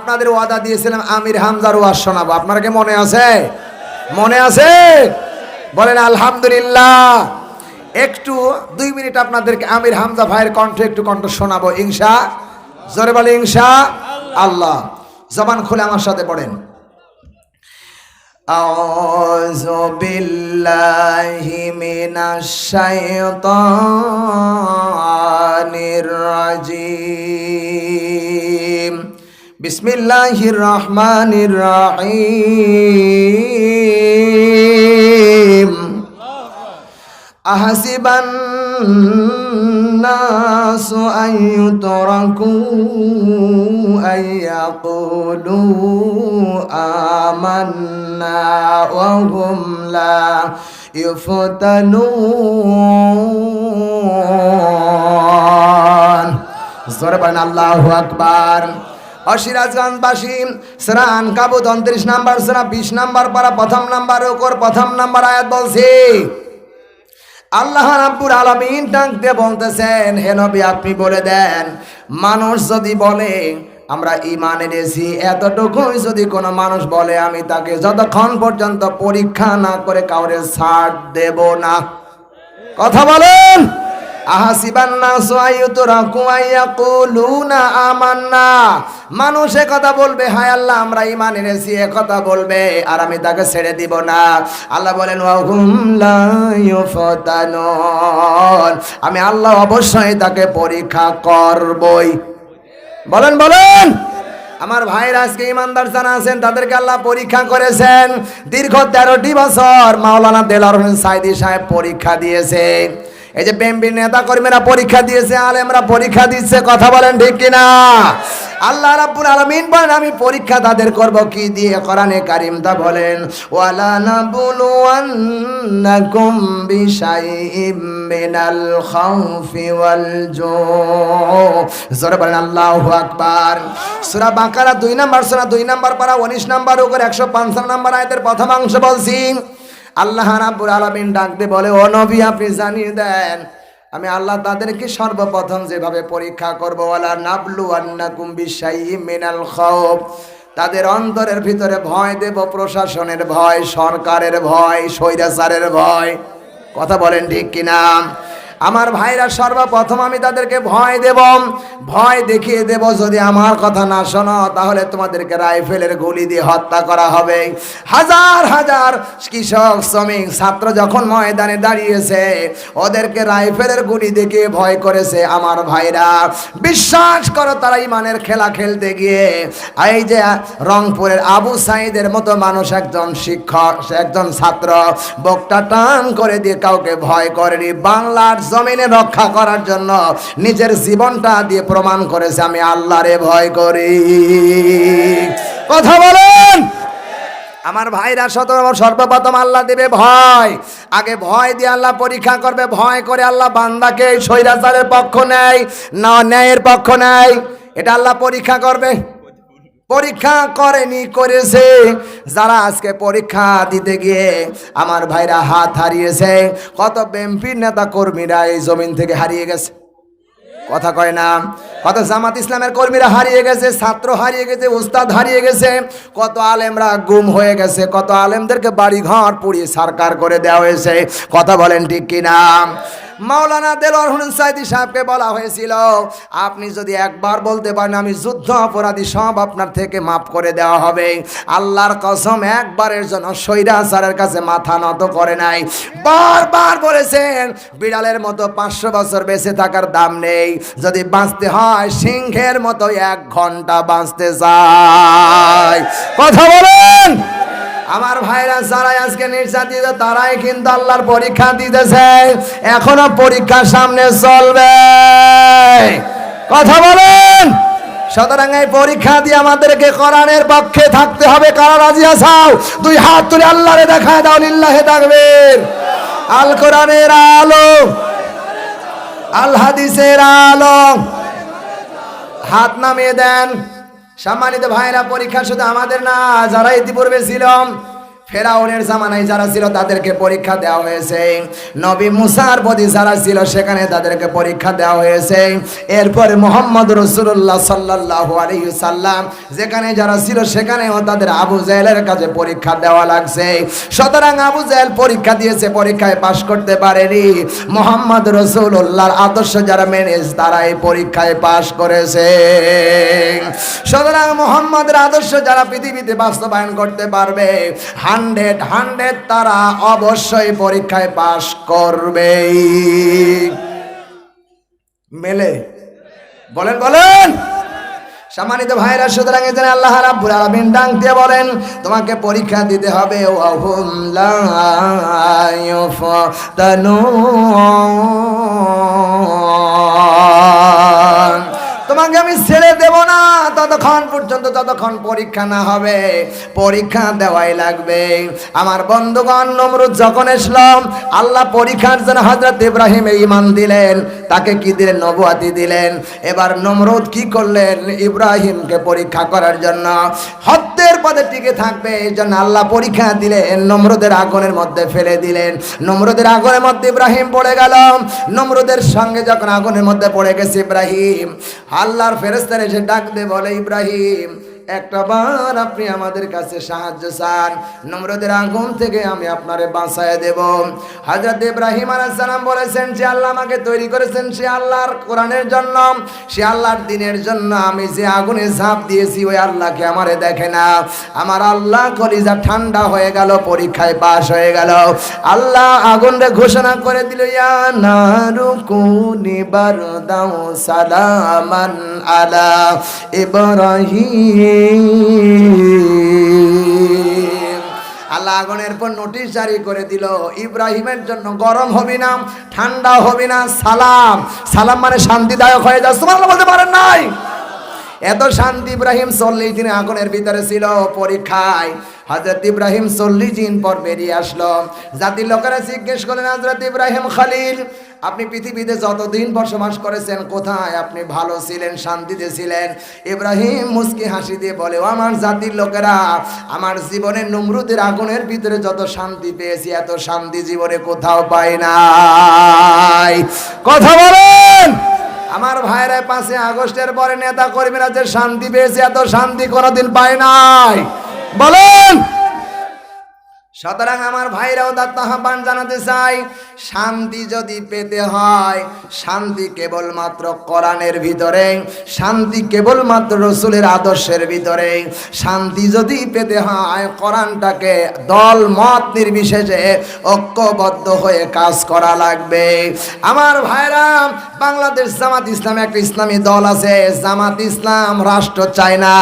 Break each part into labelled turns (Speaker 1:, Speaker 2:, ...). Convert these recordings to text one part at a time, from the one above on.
Speaker 1: আপনাদের ওয়াদা দিয়েছিলাম আমির হামজার ওয়াজ শোনাবো, আপনারা কি মনে আছে? মনে আছে? বলেন আলহামদুলিল্লাহ। একটু 2 মিনিট আপনাদেরকে আমির হামজা ভাইয়ের কণ্ঠে একটু কণ্ঠ শোনাবো ইনশা, জোরে বলে ইনশা আল্লাহ। জবান খুলে আমার সাথে পড়েন। আউযু বিল্লাহি মিনাশ শাইতানির রাজিম। বিসমিল্লাহির রহমানির রহিম। আহাসিবান নাসু আন ইউতরাকু আন ইয়াকুলু আমান্না ওয়া হুম লা ইফতানুন। জোরে বলেন আল্লাহু আকবার। সিরাজগঞ্জবাসী সূরা আনকাবুত 29 নম্বর সূরা 20 নম্বর পারা প্রথম নাম্বার আয়াত বলছি, আল্লাহ রাব্বুল আলামিন ডাক দিয়ে বলতেছেন, হে নবী আপনি বলে দেন, মানুষ যদি বলে আমরা ঈমান এনেছি, এতটুকুই যদি কোনো মানুষ বলে আমি তাকে যতক্ষণ পর্যন্ত পরীক্ষা না করে কাউরে ছাড় দেব না। কথা বলেন। আহাসিবান নাসু আইয়ুতরাকু আইয়াকুলুনা আমান্না, মানুষ কথা বলবে হায় আল্লাহ আমরা ঈমান এনেছি কথা বলবে, আর আমি তাকে ছেড়ে দিব না। আল্লাহ বলেন ওয়া হুম লা ইউফতানুন, আমি আল্লাহ অবশ্যই তাকে পরীক্ষা করবই। বলেন বলেন। আমার ভাইরা আজকে ইমানদার যারা আছেন তাদেরকে আল্লাহ পরীক্ষা করেছেন। দীর্ঘ 13টি বছর মাওলানা দেলোয়ার হোসেন সাঈদী সাহেব পরীক্ষা দিয়েছে। এই যে বিএনপির নেতা কর্মীরা পরীক্ষা দিয়েছে, আলেমরা পরীক্ষা দিচ্ছে, কথা বলেন ঠিক কিনা? আল্লাহ রাব্বুল আলামিন বলেন আমি পরীক্ষা তাদের করব কি দিয়ে? কোরআনে কারীম তা বলেন ওয়ালা নাবলুওয়ান্নাকুম বিশাইইম মিনাল খাউফি ওয়াল জু। জোরে বলেন আল্লাহু আকবার। সূরা বাকারা 2 নম্বর সূরা 2 নম্বর পারা 19 নম্বর উপর 155 নম্বর আয়াতের প্রথম অংশ বলছি, আল্লাহ রাব্বুল আলামিন ডাক দিয়ে বলে ও নবী আপনি জানিয়ে দেন আমি আল্লাহ তাদেরকে সর্বপ্রথম যেভাবে পরীক্ষা করব, ওয়ালা নাবলুওয়ান্নাকুম বিশাইইম মিনাল খাউফ, তাদের অন্তরের ভিতরে ভয় দেব, প্রশাসনের ভয়, সরকারের ভয়, স্বৈরাচারের ভয়। কথা বলেন ঠিক কিনা? আমার ভাইরা সর্বপ্রথম আমি তাদেরকে ভয় দেব, ভয় দেখিয়ে দেব যদি আমার কথা না শোনো তাহলে তোমাদেরকে রাইফেলের গুলি দিয়ে হত্যা করা হবে। হাজার হাজার কৃষক শ্রমিক ছাত্র যখন ময়দানে দাঁড়িয়েছে ওদেরকে রাইফেলের গুলি দেখিয়ে ভয় করেছে। আমার ভাইরা বিশ্বাস করো তারা ঈমানের খেলা খেলতে গিয়ে এই যে রংপুরের আবু সাঈদের মতো মানুষ, একজন শিক্ষক, একজন ছাত্র বকটা টান করে দিয়ে কাউকে ভয় করেনি। বাংলার জমিনে রক্ষা করার জন্য নিজের জীবনটা দিয়ে প্রমাণ করেছে আমি আল্লাহরে ভয় করি। কথা বলেন। আমার ভাইরা সর্বপ্রথম আল্লাহ দেবে ভয়, আগে ভয় দিয়ে আল্লাহ পরীক্ষা করবে। ভয় করে আল্লাহ বান্দাকে স্বৈরাচারের পক্ষ নেয় না ন্যায়ের পক্ষ নেয়, এটা আল্লাহ পরীক্ষা করবে। পরীক্ষা করেনি, করেছে যারা আজকে পরীক্ষা দিতে গিয়ে আমার ভাইরা হাত হারিয়েছে। কত বিএনপির নেতা কর্মীরা এই জমিন থেকে হারিয়ে গেছে, কথা কয় না? কত জামাত ইসলামের কর্মীরা হারিয়ে গেছে, ছাত্র হারিয়ে গেছে, উস্তাদ হারিয়ে গেছে, কত আলেমরা গুম হয়ে গেছে, কত আলেমদেরকে বাড়ি ঘর পুড়িয়ে সরকার করে দেওয়া হয়েছে। কথা বলেন ঠিক কিনা? মাওলানা দেলোয়ার হোসেন সাঈদী সাহেবকে বলা হয়েছিল আপনি যদি একবার বলতে পারেন আমি যুদ্ধ অপরাধী সব আপনার থেকে মাফ করে দেওয়া হবে। আল্লাহর কসম একবারের জন্য স্বৈরাচারের কাছে মাথা নত করে নাই। বারবার বলেছেন বিড়ালের মতো 500 বছর বেঁচে থাকার দাম নেই, যদি বাঁচতে হয় সিংহের মতো 1 ঘন্টা বাঁচতে চাই। কথা বলেন। আমার ভাইরা যারা আজকে নির্যাতিত তারাই কিন্তু আল্লাহর পরীক্ষা দিতেছে, এখনো পরীক্ষা সামনে চলবে। কথা বলেন। সুতরাং এই পরীক্ষা দিয়ে আমাদেরকে কোরআনের পক্ষে থাকতে হবে। কারা রাজি আছো? 2 হাত তুলে আল্লাহরে দেখায় দাও লিল্লাহি তাকবীর। আল কোরআনের আলো, আল হাদিসের আলো, হাত নামিয়ে দেন। সম্মানিত ভাইরা পরীক্ষা শুধু আমাদের না, যারা ইতিপূর্বে ছিল ফেরাউনের জামানায় যারা ছিল তাদেরকে পরীক্ষা দেওয়া হয়েছে, নবী মুসার প্রতি যারা ছিল সেখানে তাদেরকে পরীক্ষা দেওয়া হয়েছে। এরপরে মুহাম্মদ রাসূলুল্লাহ সাল্লাল্লাহু আলাইহি সাল্লাম যেখানে যারা ছিল সেখানেও তাদের আবু জাহেলের কাছে পরীক্ষা দেওয়া লাগছে। সুতরাং আবু জাহেল পরীক্ষা দিয়েছে, পরীক্ষায় পাশ করতে পারেনি। মুহাম্মদ রাসূলুল্লাহর আদর্শ যারা মেনেছে তারা এই পরীক্ষায় পাশ করেছে। সুতরাং মুহাম্মদের আদর্শ যারা পৃথিবীতে বাস্তবায়ন করতে পারবে 100 তারা অবশ্যই পরীক্ষায় পাশ করবে। মেলে বলেন বলেন সম্মানিত ভাইরা, সুতরাং এজন্য আল্লাহ রাব্বুল আলামিন ডাক দিয়ে বলেন তোমাকে পরীক্ষা দিতে হবে। ওয়াহুম লা ইউফতানুন, তোমাকে আমি ছেড়ে দেব না ততক্ষণ পর্যন্ত যতক্ষণ পরীক্ষা না হবে। পরীক্ষা দেওয়াই লাগবে। আমার বন্ধুগণ, নমরুদ যখন এসলাম আল্লাহ পরীক্ষার জন্য হযরত ইব্রাহিম ঈমান দিলেন, তাকে কি দিলেন? নবুয়াতি দিলেন। এবার নমরুদ কি করলেন? ইব্রাহিমকে পরীক্ষা করার জন্য হত্যের পথে টিকে থাকবে এই জন্য আল্লাহ পরীক্ষা দিলেন, নমরুদের আগুনের মধ্যে ফেলে দিলেন। নমরুদের আগুনের মধ্যে ইব্রাহিম পড়ে গেল। নমরুদের সঙ্গে যখন আগুনের মধ্যে পড়ে গেছে ইব্রাহিম, আল্লাহর ফেরেশতারা এসে ডাক দিয়ে বলে, ইব্রাহিম একটা বার আপনি আমাদের কাছে সাহায্য চান, নমরুদের আগুন থেকে আমি আপনারে বাঁচায় দেব। হযরত ইব্রাহিম আলাইহিস সালাম বলেছেন, যে আল্লাহ আমাকে তৈরি করেছেন সে আল্লাহর কোরআনের জন্য, সে আল্লাহর দ্বীনের জন্য আমি যে আগুনে ঝাঁপ দিয়েছি ওই আল্লাহকে আমারে দেখে না। আমার আল্লাহ কলিজা ঠান্ডা হয়ে গেল, পরীক্ষায় পাশ হয়ে গেল। আল্লাহ আগুনরে ঘোষণা করে দিল, ইয়া নারু কুনি বারদাও সালামান আলা ইব্রাহিম। আল্লাহ আগুনের পর নোটিশ জারি করে দিল, ইব্রাহিমের জন্য গরম হবে না, ঠান্ডা হবে না, সালাম। সালাম মানে শান্তিদায়ক হয়ে যায়। সুবহানাল্লাহ বলতে পারেন নাই? এত শান্তি। ইব্রাহিম 40 দিন আগুনের ভিতরে ছিল পরীক্ষায়। হযরত ইব্রাহিম 40 দিন পর বেরিয়ে আসলো। জাতির লোকেরা জিজ্ঞেস করলেন, হযরত ইব্রাহিম খলিল আপনি পৃথিবীতে যতদিন বসবাস করেছেন কোথায় আপনি ভালো ছিলেন, শান্তিতে ছিলেন? ইব্রাহিম মুস্কি হাসি দিয়ে বলে, ও আমার জাতির লোকেরা, আমার জীবনে নমরুদের আগুনের ভিতরে যত শান্তি পেয়েছি এত শান্তি জীবনে কোথাও পাই নাই। কথা বলেন। আমার ভাইরা 5 আগস্টের পরে নেতা কর্মীরা যে শান্তি পেয়েছে এত শান্তি কোনোদিন পায় নাই। বলেন। সুতরাং আমার ভাইরাও তার আহ্বান জানাতে চাই, শান্তি যদি পেতে হয় শান্তি কেবলমাত্র কোরআনের ভিতরে, শান্তি কেবলমাত্র রাসূলের আদর্শের ভিতরে। শান্তি যদি পেতে হয় কোরআনটাকে দল মত নির্বিশেষে ঐক্যবদ্ধ হয়ে কাজ করা লাগবে। আমার ভাইরা, বাংলাদেশ জামাত ইসলাম একটা ইসলামী দল আছে। জামাত ইসলাম রাষ্ট্র চায় না,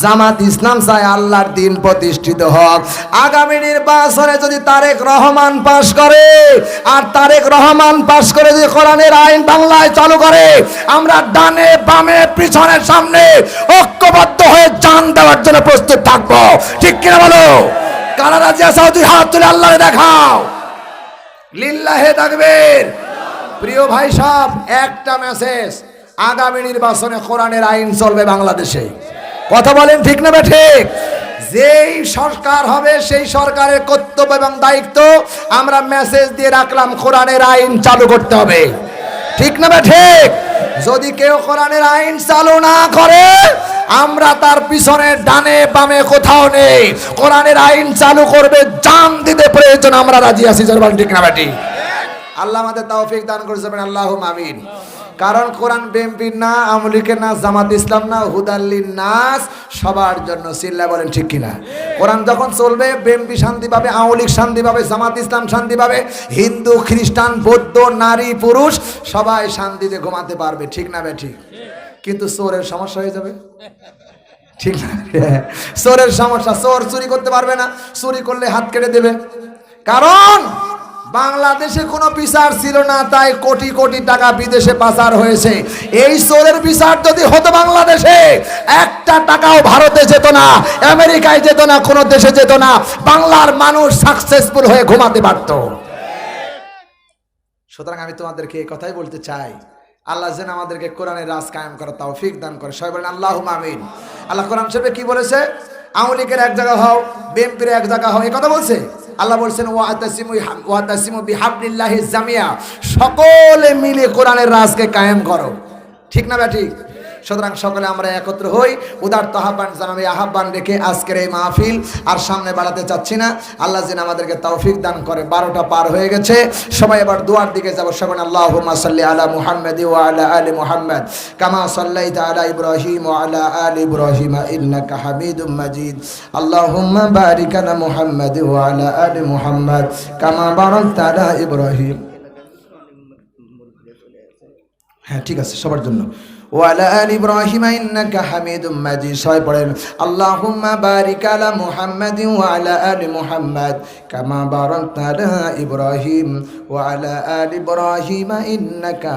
Speaker 1: জামাত ইসলাম চায় আল্লাহর দ্বীন প্রতিষ্ঠিত হোক। আগামী নির্বাচনে যদি তারেক রহমান পাশ করে, আর তারেক রহমান পাশ করে যদি কোরআনের আইন বাংলায় চালু করে, আমরা ডানে বামে পিছনে সামনে ঐক্যবদ্ধ হয়ে জান দেওয়ার জন্য প্রস্তুত থাকবো। ঠিক কিনা বলো? কারা রাজি আছো? দুই হাত তুলে আল্লাহরে দেখাও। লিল্লাহে তাকবীর। প্রিয় ভাই সব, একটা মেসেজ, আগামী নির্বাচনে কোরআনের আইন চলবে বাংলাদেশে। কথা বলেন ঠিক না ঠিক? যেই সরকার হবে সেই সরকারের কর্তব্য এবং দায়িত্ব, আমরা মেসেজ দিয়ে রাখলাম কোরআনের আইন চালু করতে হবে। ঠিক না ঠিক? যদি কেউ কোরআনের আইন চালু না করে আমরা তার পিছনে ডানে বামে কোথাও নেই। কোরআনের আইন চালু করবে, জান দিতে প্রয়োজন আমরা রাজি আছি। ঠিক না ঠিক? আল্লাহ আমাদের তৌফিক দান করতে পারেন, আল্লাহুম্মা আমিন। কারণ কোরআন বিএনপির না, আওয়ামী লীগের না, জামাত ইসলাম না, হুদাল্লিন নাস, সবার জন্য। চিল্লা বলেন ঠিক কিনা? কোরআন যখন চলবে বিএনপি শান্তি পাবে, আওয়ামী লীগ শান্তি পাবে, জামাত ইসলাম শান্তি পাবে, হিন্দু খ্রিস্টান বৌদ্ধ নারী পুরুষ সবাই শান্তিতে ঘুমাতে পারবে। ঠিক না ঠিক? কিন্তু চোরের সমস্যা হয়ে যাবে। ঠিক না? চোরের সমস্যা, চোর চুরি করতে পারবে না, চুরি করলে হাত কেটে দেবে। কারণ বাংলাদেশে কোনো বিচার ছিল না, তাই কোটি কোটি টাকা বিদেশে পাচার হয়েছে। এই চোরের বিচার যদি হতো বাংলাদেশে, একটা টাকাও ভারতে যেত না, আমেরিকায় যেত না, কোনো দেশে যেত না, বাংলার মানুষ সাকসেসফুল হয়ে ঘুমাতে পারত। সুতরাং আমি তোমাদেরকে এই কথাই বলতে চাই, আল্লাহ যেন আমাদেরকে কোরআনের রাজ কায়েম করার তৌফিক দান করে। সবাই বলেন আল্লাহুম্মা আমিন। আল্লাহ কোরআন শরীফে কি বলেছে? আওয়ামী লীগের এক জায়গা হও, বিএনপির এক জায়গা হও, এই কথা বলছে আল্লাহ বলছেন ওয়াতাসিমু বিহাবলিল্লাহি জামিয়া, সকলে মিলে কোরআনের রাজকে কায়েম করো। ঠিক না ঠিক? সুতরাং সকলে আমরা একত্র হই, উদারত আহ্বান জানাবি, আহ্বান রেখে আজকের এই মাহফিল আর সামনে বাড়াতে চাচ্ছি না। আল্লাহ যেন আমাদেরকে তৌফিক দান করে। 12টা পার হয়ে গেছে, সবাই এবার দোয়ার দিকে যাব। সবাই আল্লাহুম্মা সাল্লি আলা মুহাম্মাদ ওয়া আলা আলি মুহাম্মাদ কামা সাল্লাইতা আলা ইব্রাহিম ওয়া আলা আলি ইব্রাহিম ইন্নাকা হামিদুম মাজিদ। আল্লাহুম্মা বারিক আলা মুহাম্মাদ ওয়া আলা আলি মুহাম্মাদ কামা বারাকতা আলা ইব্রাহিম। হ্যাঁ ঠিক আছে, সবার জন্য। ওয়ালা আলি ইব্রাহিম ইন্নাকা হামিদুম মাজিদ। সবাই পড়েন আল্লাহুম্মা বারিক আলা মুহাম্মাদিন ওয়া আলা আলি মুহাম্মাদ কামা বারাকতা আলা ইব্রাহিম ওয়া আলা আলি ইব্রাহিম ইন্নাকা